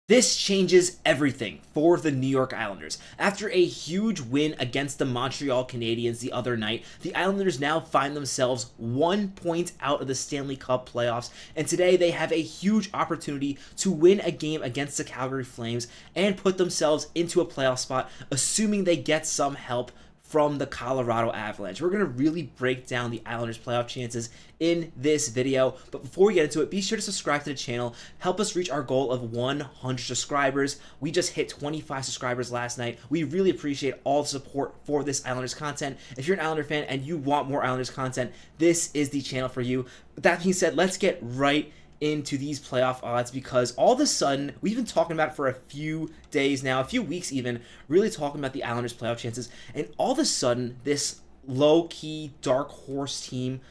This changes everything for the New York Islanders. After a huge win against the Montreal Canadiens the other night, the Islanders now find themselves 1 point out of the Stanley Cup playoffs, and today they have a huge opportunity to win a game against the Calgary Flames and put themselves into a playoff spot, assuming they get some help from the Colorado Avalanche. We're going to really break down the Islanders' playoff chances in this video, but before we get into it, be sure to subscribe to the channel. Help us reach our goal of 100 subscribers. We just hit 25 subscribers last night. We really appreciate all the support for this Islanders content. If you're an Islander fan and you want more Islanders content, this is the channel for you. With that being said, let's get right into these playoff odds, because all of a sudden, we've been talking about it for a few days now, a few weeks even, really talking about the Islanders' playoff chances, and all of a sudden, this low-key dark horse team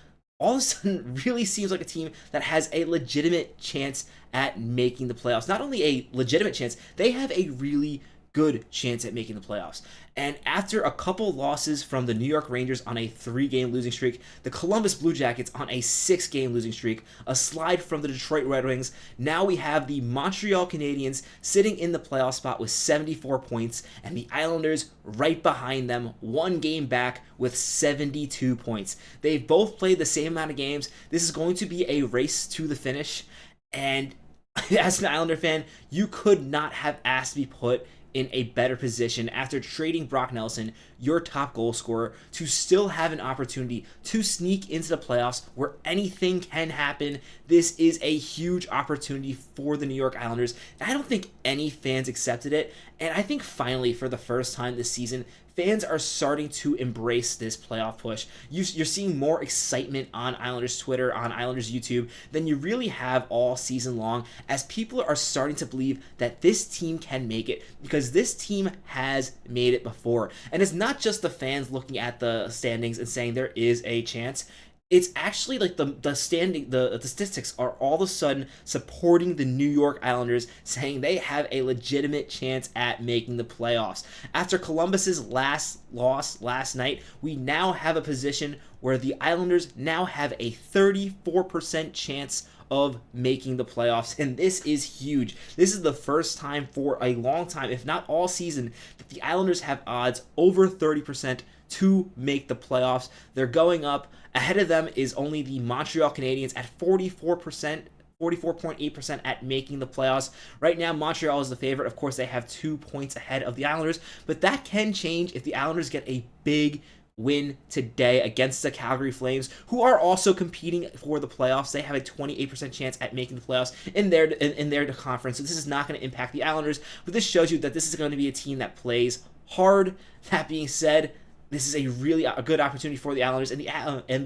all of a sudden really seems like a team that has a legitimate chance at making the playoffs. Not only a legitimate chance, they have a really good chance at making the playoffs. And after a couple losses from the New York Rangers on a 3-game losing streak, the Columbus Blue Jackets on a 6-game losing streak, a slide from the Detroit Red Wings, now we have the Montreal Canadiens sitting in the playoff spot with 74 points, and the Islanders right behind them, 1 game back with 72 points. They've both played the same amount of games. This is going to be a race to the finish, and as an Islander fan, you could not have asked to be put in a better position after trading Brock Nelson, your top goal scorer, to still have an opportunity to sneak into the playoffs where anything can happen. This is a huge opportunity for the New York Islanders. And I don't think any fans accepted it. And I think finally, for the first time this season, fans are starting to embrace this playoff push. You're seeing more excitement on Islanders Twitter, on Islanders YouTube, than you really have all season long, as people are starting to believe that this team can make it, because this team has made it before. And it's not just the fans looking at the standings and saying there is a chance. It's actually like the statistics are all of a sudden supporting the New York Islanders, saying they have a legitimate chance at making the playoffs. After Columbus's last loss last night, we now have a position where the Islanders now have a 34% chance of making the playoffs, and this is huge. This is the first time for a long time, if not all season, that the Islanders have odds over 30% to make the playoffs. They're going up. Ahead of them is only the Montreal Canadiens at 44.8% at making the playoffs. Right now, Montreal is the favorite. Of course, they have 2 points ahead of the Islanders, but that can change if the Islanders get a big win today against the Calgary Flames, who are also competing for the playoffs. They have a 28% chance at making the playoffs in their conference, so this is not going to impact the Islanders, but this shows you that this is going to be a team that plays hard. That being said, this is a good opportunity for the Islanders, and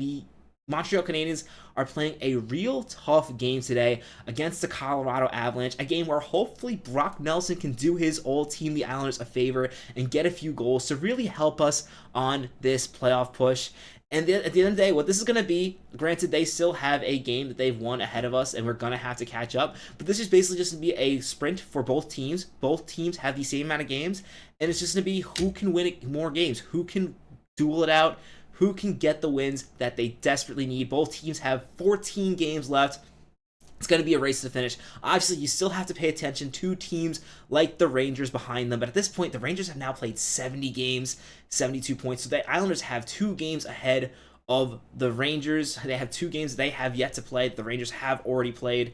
the Montreal Canadiens are playing a real tough game today against the Colorado Avalanche, a game where hopefully Brock Nelson can do his old team, the Islanders, a favor and get a few goals to really help us on this playoff push. And at the end of the day, what this is going to be, granted, they still have a game that they've won ahead of us, and we're going to have to catch up. But this is basically just going to be a sprint for both teams. Both teams have the same amount of games, and it's just going to be who can win more games, who can duel it out, who can get the wins that they desperately need. Both teams have 14 games left. It's going to be a race to the finish. Obviously, you still have to pay attention to teams like the Rangers behind them. But at this point, the Rangers have now played 70 games, 72 points. So the Islanders have 2 games ahead of the Rangers. They have 2 games they have yet to play. The Rangers have already played.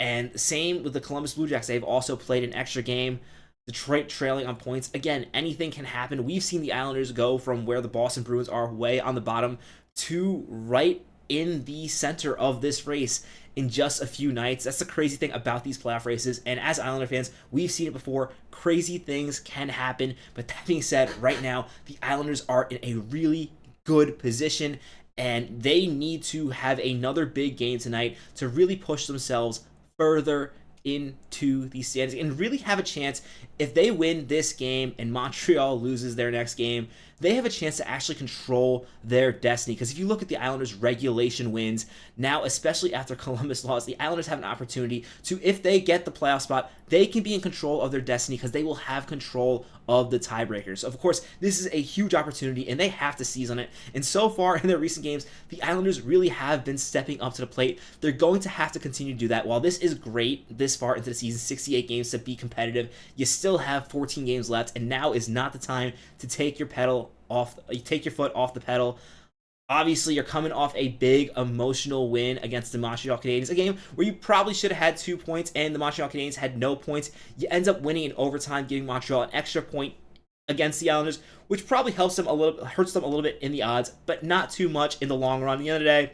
And same with the Columbus Blue Jackets. They've also played an extra game. Detroit trailing on points. Again, anything can happen. We've seen the Islanders go from where the Boston Bruins are, way on the bottom, to right in the center of this race in just a few nights. That's the crazy thing about these playoff races, and as Islander fans, we've seen it before. Crazy things can happen, but that being said, right now, the Islanders are in a really good position, and they need to have another big game tonight to really push themselves further into the standings and really have a chance. If they win this game and Montreal loses their next game, they have a chance to actually control their destiny. Because if you look at the Islanders' regulation wins, now especially after Columbus lost, the Islanders have an opportunity to, if they get the playoff spot, they can be in control of their destiny because they will have control of the tiebreakers. Of course, this is a huge opportunity and they have to seize on it. And so far in their recent games, the Islanders really have been stepping up to the plate. They're going to have to continue to do that. While this is great, this far into the season, 68 games to be competitive. You still have 14 games left, and now is not the time to take your foot off the pedal. Obviously, you're coming off a big emotional win against the Montreal Canadiens, a game where you probably should have had 2 points and the Montreal Canadiens had no points. You end up winning in overtime, giving Montreal an extra point against the Islanders, which probably hurts them a little bit in the odds, but not too much in the long run. At the end of the day,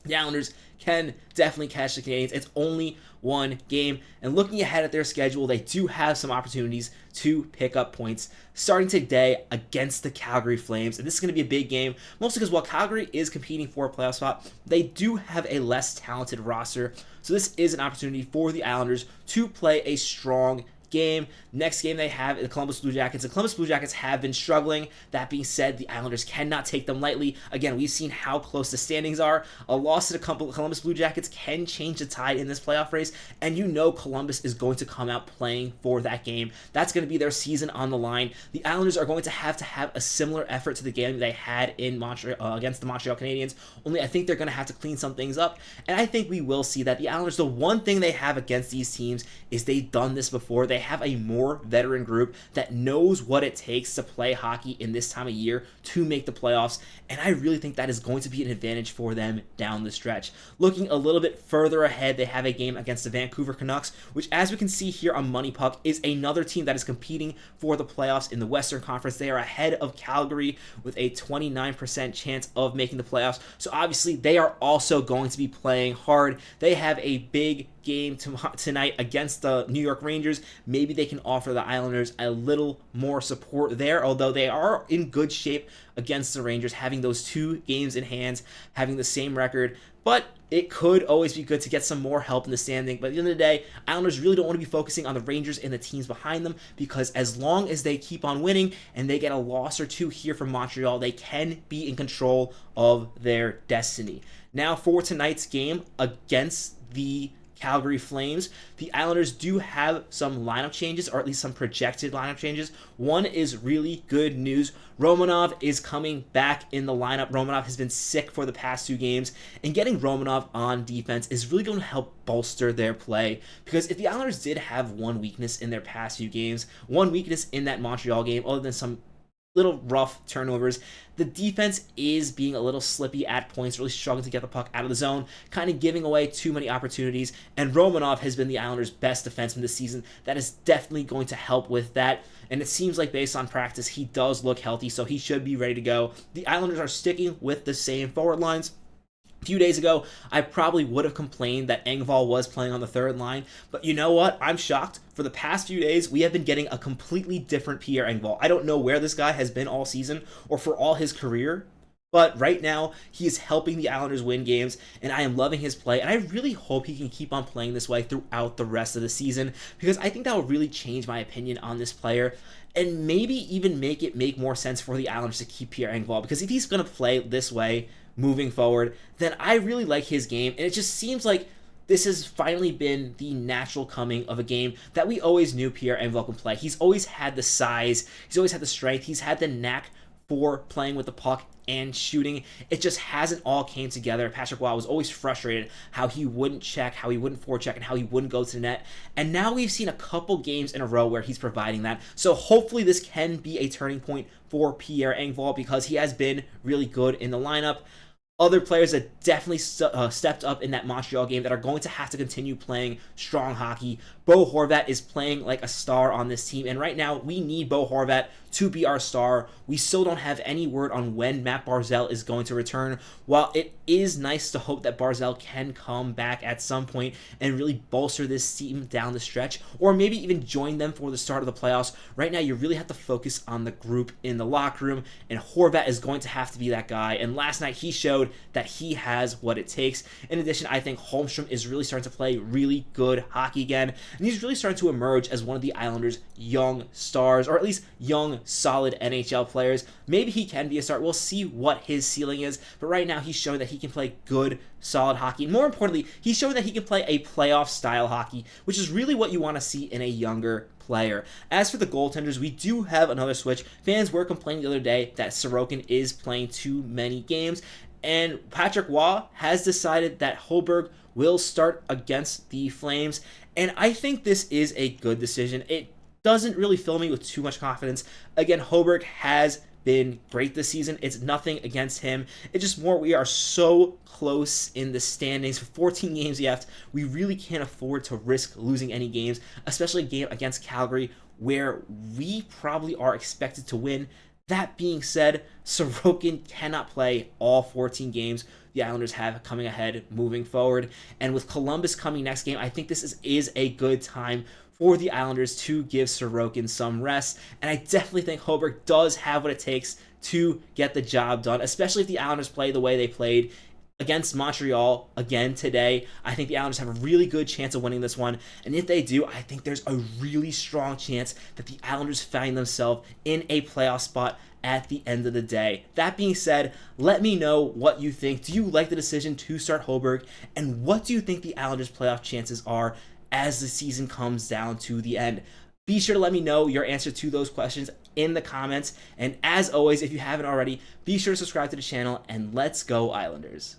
the Islanders can definitely catch the Canadiens. It's only one game, and looking ahead at their schedule, they do have some opportunities to pick up points starting today against the Calgary Flames. And this is going to be a big game, mostly because while Calgary is competing for a playoff spot, they do have a less talented roster. So this is an opportunity for the Islanders to play a strong game. Next game they have the Columbus Blue Jackets. The Columbus Blue Jackets have been struggling. That being said, the Islanders cannot take them lightly. Again, we've seen how close the standings are. A loss to the Columbus Blue Jackets can change the tide in this playoff race, and you know Columbus is going to come out playing for that game. That's going to be their season on the line. The Islanders are going to have a similar effort to the game they had in Montreal against the Montreal Canadiens, only I think they're going to have to clean some things up, and I think we will see that. The Islanders, the one thing they have against these teams is they've done this before. They have a more veteran group that knows what it takes to play hockey in this time of year to make the playoffs, and I really think that is going to be an advantage for them down the stretch. Looking a little bit further ahead, they have a game against the Vancouver Canucks, which, as we can see here on Money Puck, is another team that is competing for the playoffs in the Western Conference. They are ahead of Calgary with a 29% chance of making the playoffs, so obviously they are also going to be playing hard. They have a big game tonight against the New York Rangers. Maybe they can offer the Islanders a little more support there, although they are in good shape against the Rangers, having those 2 games in hand, having the same record. But it could always be good to get some more help in the standing. But at the end of the day, Islanders really don't want to be focusing on the Rangers and the teams behind them, because as long as they keep on winning and they get a loss or 2 here from Montreal, they can be in control of their destiny. Now for tonight's game against the Calgary Flames, the Islanders do have some lineup changes, or at least some projected lineup changes. One is really good news. Romanov is coming back in the lineup. Romanov has been sick for the past 2 games, and getting Romanov on defense is really going to help bolster their play, because if the Islanders did have one weakness in their past few games, one weakness in that Montreal game, other than some little rough turnovers, the defense is being a little slippy at points, really struggling to get the puck out of the zone, kind of giving away too many opportunities, and Romanov has been the Islanders' best defenseman this season. That is definitely going to help with that, and it seems like based on practice, he does look healthy, so he should be ready to go. The Islanders are sticking with the same forward lines. A few days ago, I probably would have complained that Engvall was playing on the third line, but you know what? I'm shocked. For the past few days, we have been getting a completely different Pierre Engvall. I don't know where this guy has been all season or for all his career, but right now, he is helping the Islanders win games, and I am loving his play, and I really hope he can keep on playing this way throughout the rest of the season, because I think that will really change my opinion on this player, and maybe even make more sense for the Islanders to keep Pierre Engvall, because if he's going to play this way moving forward, then I really like his game, and it just seems like this has finally been the natural coming of a game that we always knew Pierre Engvall can play. He's always had the size, he's always had the strength, he's had the knack for playing with the puck and shooting. It just hasn't all came together. Patrick Roy was always frustrated how he wouldn't check, how he wouldn't forecheck, and how he wouldn't go to the net. And now we've seen a couple games in a row where he's providing that. So hopefully this can be a turning point for Pierre Engvall, because he has been really good in the lineup. Other players that definitely stepped up in that Montreal game that are going to have to continue playing strong hockey. Bo Horvat is playing like a star on this team, and right now we need Bo Horvat to be our star. We still don't have any word on when Mathew Barzal is going to return. While it is nice to hope that Barzal can come back at some point and really bolster this team down the stretch, or maybe even join them for the start of the playoffs, right now you really have to focus on the group in the locker room, and Horvat is going to have to be that guy. And last night he showed that he has what it takes. In addition, I think Holmstrom is really starting to play really good hockey again, and he's really starting to emerge as one of the Islanders' young stars, or at least young, solid NHL players. Maybe he can be a star. We'll see what his ceiling is, but right now he's showing that he can play good, solid hockey, and more importantly, he's showing that he can play a playoff-style hockey, which is really what you want to see in a younger player. As for the goaltenders, we do have another switch. Fans were complaining the other day that Sorokin is playing too many games, and Patrick Roy has decided that Holberg will start against the Flames, And I think this is a good decision. It doesn't really fill me with too much confidence. Again, Hoberg has been great this season. It's nothing against him. It's just more we are so close in the standings. For 14 games left, we really can't afford to risk losing any games, especially a game against Calgary where we probably are expected to win. That being said, Sorokin cannot play all 14 games the Islanders have coming ahead moving forward. And with Columbus coming next game, I think this is a good time for the Islanders to give Sorokin some rest. And I definitely think Hoberg does have what it takes to get the job done, especially if the Islanders play the way they played against Montreal again today. I think the Islanders have a really good chance of winning this one. And if they do, I think there's a really strong chance that the Islanders find themselves in a playoff spot at the end of the day. That being said, let me know what you think. Do you like the decision to start Hoberg? And what do you think the Islanders' playoff chances are as the season comes down to the end? Be sure to let me know your answer to those questions in the comments. And as always, if you haven't already, be sure to subscribe to the channel, and let's go Islanders.